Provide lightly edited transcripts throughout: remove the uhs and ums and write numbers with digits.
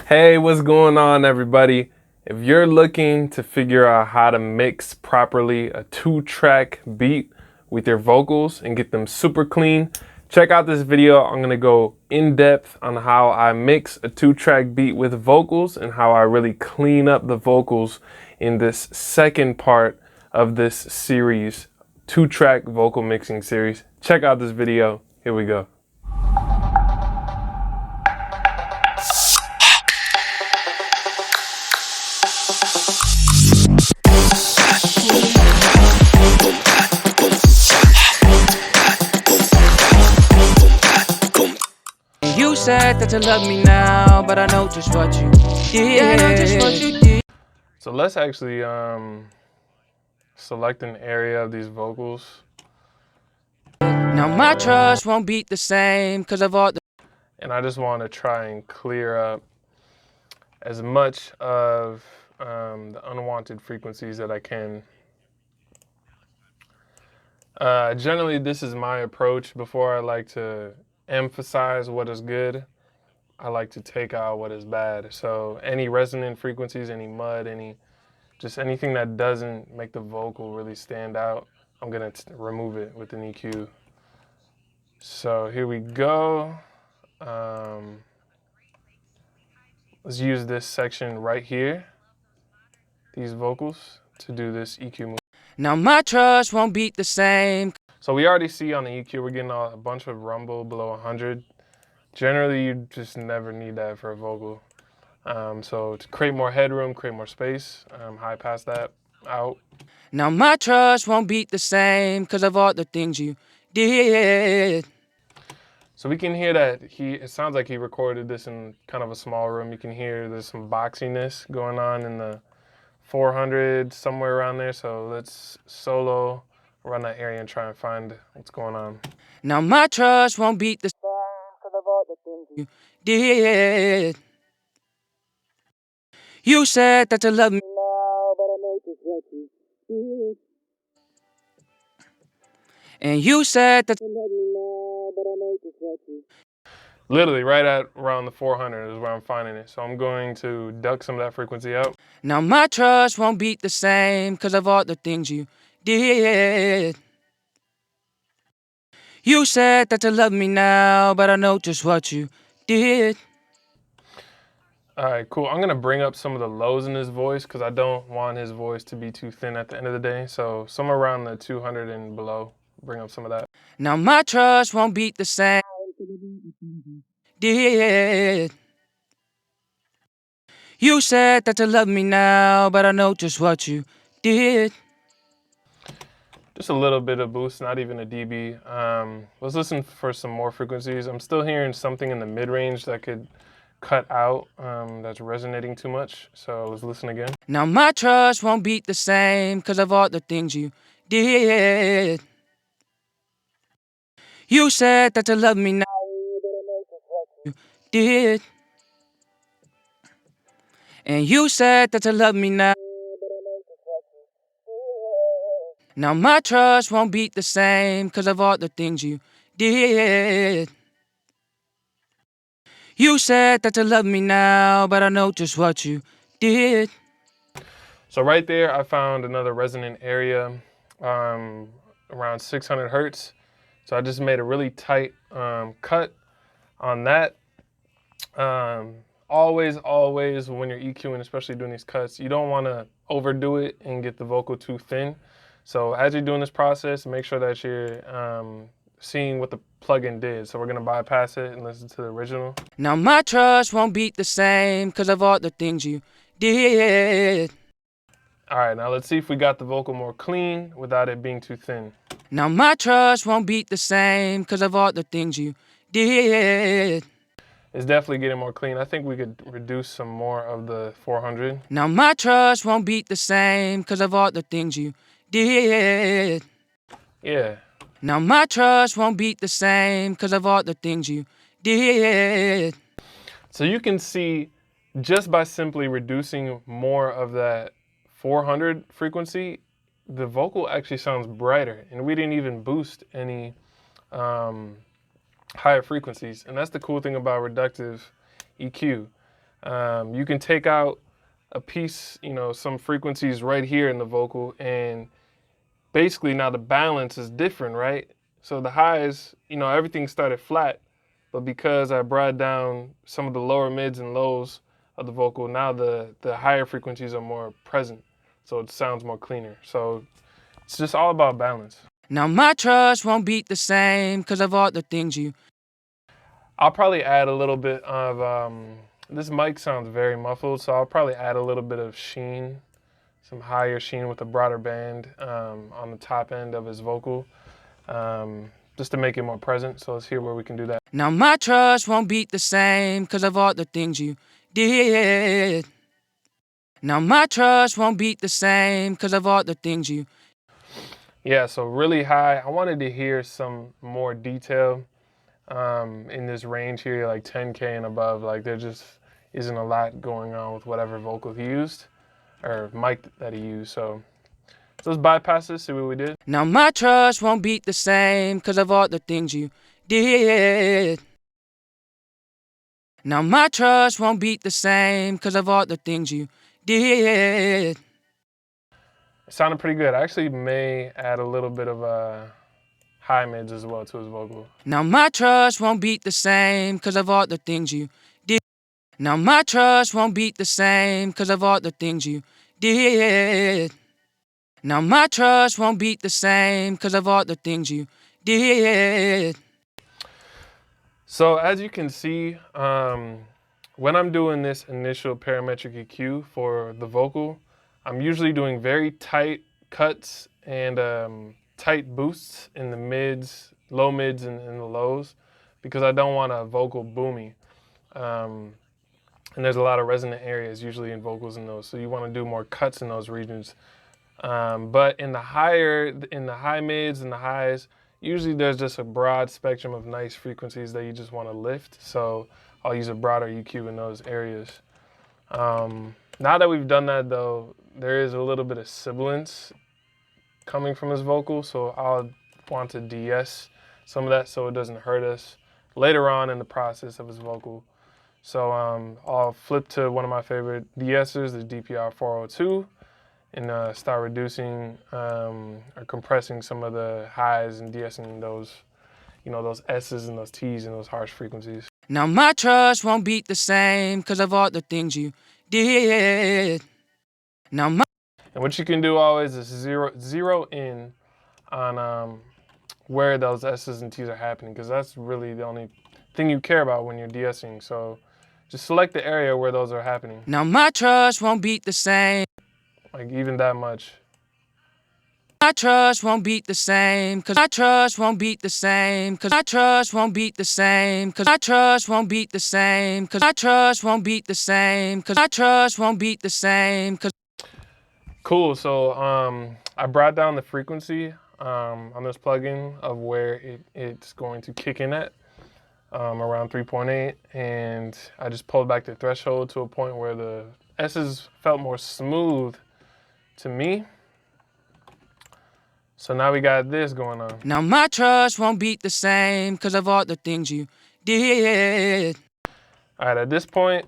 Hey, what's going on, everybody? If you're looking to figure out how to mix properly a 2-track beat with your vocals and get them super clean, check out this video. I'm gonna go in depth on how I mix a 2-track beat with vocals and how I really clean up the vocals in this second part of this series, 2-track vocal mixing series. Check out this video. Here we go. You said that you love me now, but I know just what you did. So let's actually select an area of these vocals. Now my trust won't beat the same because of all the... And I just want to try and clear up as much of the unwanted frequencies that I can. Generally, this is my approach. Before I like to emphasize what is good, I like to take out what is bad. So any resonant frequencies, any mud, just anything that doesn't make the vocal really stand out, I'm gonna remove it with an EQ. So here we go. Let's use this section right here, these vocals, to do this EQ move. Now my trust won't beat the same. So we already see on the EQ, we're getting a bunch of rumble below 100. Generally, you just never need that for a vocal. So to create more headroom, create more space, high pass that out. Now my trust won't beat the same because of all the things you did. So we can hear that it sounds like he recorded this in kind of a small room. You can hear there's some boxiness going on in the 400, somewhere around there. So let's solo run that area and try and find what's going on. Now my trust won't beat the same because of all the things you did. You said that you love me now, but I know just what you did. And you said that you love me now, but I know just what you... Literally right at around the 400 is where I'm finding it. So I'm going to duck some of that frequency out. Now my trust won't beat the same because of all the things you did. You said that you love me now, but I know just what you did. All right, cool. I'm gonna bring up some of the lows in his voice because I don't want his voice to be too thin at the end of the day. So somewhere around the 200 and below, bring up some of that. Now my trust won't beat the same. Did. You said that you love me now, but I know just what you did. Just a little bit of boost, not even a dB. Let's listen for some more frequencies. I'm still hearing something in the mid-range that could cut out, that's resonating too much. So let's listen again. Now my trust won't beat the same because of all the things you did. You said that you love me now, but I know just what you did. And you said that you love me now, but I know just what you did. Now my trust won't beat the same because of all the things you did. You said that you love me now, but I know just what you did. So right there, I found another resonant area, around 600 hertz. So I just made a really tight cut on that. Always when you're EQing, especially doing these cuts, you don't want to overdo it and get the vocal too thin. So as you're doing this process, make sure that you're seeing what the plugin did. So we're gonna bypass it and listen to the original. Now my trust won't beat the same because of all the things you did. All right, now let's see if we got the vocal more clean without it being too thin. Now my trust won't beat the same because of all the things you did. It's definitely getting more clean. I think we could reduce some more of the 400. Now my trust won't beat the same because of all the things you did. Yeah. Now my trust won't beat the same because of all the things you did. So you can see just by simply reducing more of that 400 frequency, the vocal actually sounds brighter, and we didn't even boost any higher frequencies. And that's the cool thing about reductive EQ. You can take out a piece, some frequencies right here in the vocal, and basically now the balance is different, right? So the highs, everything started flat, but because I brought down some of the lower mids and lows of the vocal, now the higher frequencies are more present, so it sounds more cleaner. So it's just all about balance. Now my trust won't beat the same because of all the things you. I'll probably add a little bit of, this mic sounds very muffled, so I'll probably add a little bit of sheen, some higher sheen with a broader band on the top end of his vocal, just to make it more present. So let's hear where we can do that. Now my trust won't beat the same because of all the things you did. Now my trust won't beat the same because of all the things you. Yeah, so really high. I wanted to hear some more detail in this range here, like 10K and above. Like there just isn't a lot going on with whatever vocal he used or mic that he used. So let's bypass this, see what we did. Now my trust won't beat the same because of all the things you did. Now my trust won't beat the same because of all the things you did. It sounded pretty good. I actually may add a little bit of high mids as well to his vocal. Now my trust won't beat the same because of all the things you did. Now my trust won't beat the same because of all the things you did. Now my trust won't beat the same because of all the things you did. So as you can see, when I'm doing this initial parametric EQ for the vocal, I'm usually doing very tight cuts and tight boosts in the mids, low mids and the lows, because I don't want a vocal boomy. And there's a lot of resonant areas usually in vocals in those, so you want to do more cuts in those regions. But in the high mids and the highs, usually there's just a broad spectrum of nice frequencies that you just want to lift. So I'll use a broader EQ in those areas. Now that we've done that though, there is a little bit of sibilance coming from his vocal, so I'll want to de-ess some of that so it doesn't hurt us later on in the process of his vocal. So I'll flip to one of my favorite de-essers, the DPR 402, and start reducing or compressing some of the highs and de-essing those, those S's and those T's and those harsh frequencies. Now my trust won't beat the same because of all the things you did. Now my. And what you can do always is zero in on where those S's and T's are happening, because that's really the only thing you care about when you're de-essing. So just select the area where those are happening. Now my trust won't beat the same. Like even that much. My trust won't beat the same, cause my trust won't beat the same, cause my trust won't beat the same, cause my trust won't beat the same, cause my trust won't beat the same, cause my trust won't beat the same, cause. Cool, so I brought down the frequency on this plugin of where it's going to kick in at, around 3.8, and I just pulled back the threshold to a point where the S's felt more smooth to me. So now we got this going on. Now my trust won't beat the same because of all the things you did. All right, at this point,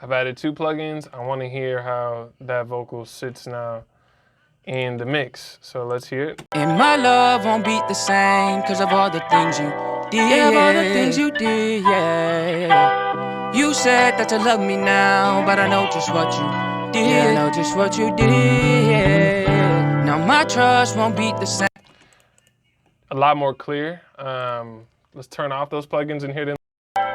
I've added 2 plugins. I want to hear how that vocal sits now in the mix. So let's hear it. And my love won't beat the same because of all the things you did. All the things you did, yeah. You said that you love me now, but I know just what you did. Yeah, I know just what you did. Now my trust won't beat the same. A lot more clear. Let's turn off those plugins and hear them.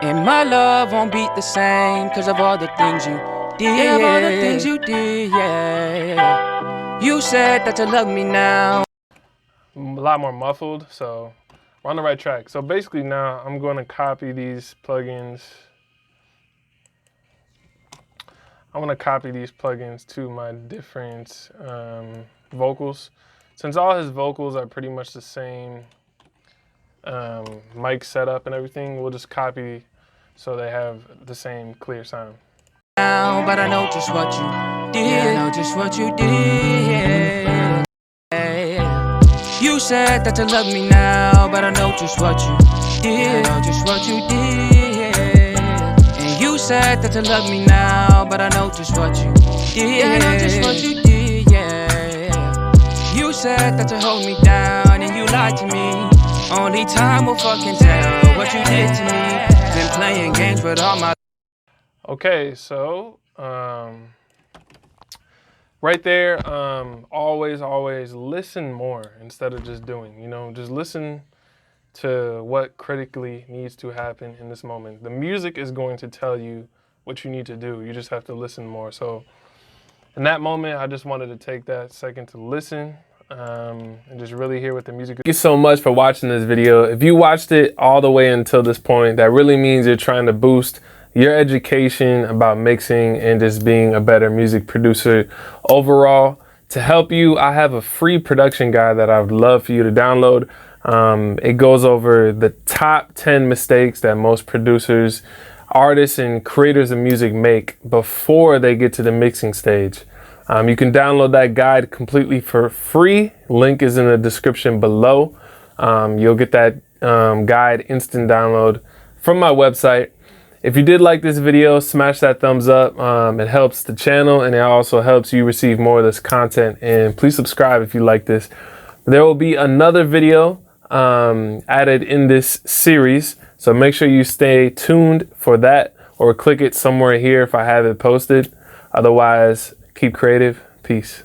And my love won't beat the same because of all the things you did. Yeah, all the things you did, yeah. You said that you love me now. A lot more muffled, so we're on the right track. So basically now I'm going to copy these plugins. I want to copy these plugins to my different vocals. Since all his vocals are pretty much the same mic setup and everything, we'll just copy so they have the same clear sound. Now, but I know just what you did. Yeah, I know just what you did. You said that you love me now, but I know just what you did. I know just what you did. And you said said that you love me now, but I know just what you did. I know just what you did, yeah. You said that you hold me down and you lied to me. Only time will fucking tell what you did to me. Been playing games with all my... Okay, so right there, always listen more instead of just doing. You know, just listen to what critically needs to happen in this moment. The music is going to tell you what you need to do. You just have to listen more. So in that moment, I just wanted to take that second to listen and just really hear what the music is. Thank you so much for watching this video. If you watched it all the way until this point, that really means you're trying to boost your education about mixing and just being a better music producer overall. To help you, I have a free production guide that I would love for you to download. It goes over the top 10 mistakes that most producers, artists, and creators of music make before they get to the mixing stage. You can download that guide completely for free. Link is in the description below. You'll get that guide instant download from my website. If you did like this video, smash that thumbs up. It helps the channel and it also helps you receive more of this content. And please subscribe if you like this. There will be another video added in this series, so make sure you stay tuned for that or click it somewhere here if I have it posted. Otherwise, keep creative. Peace.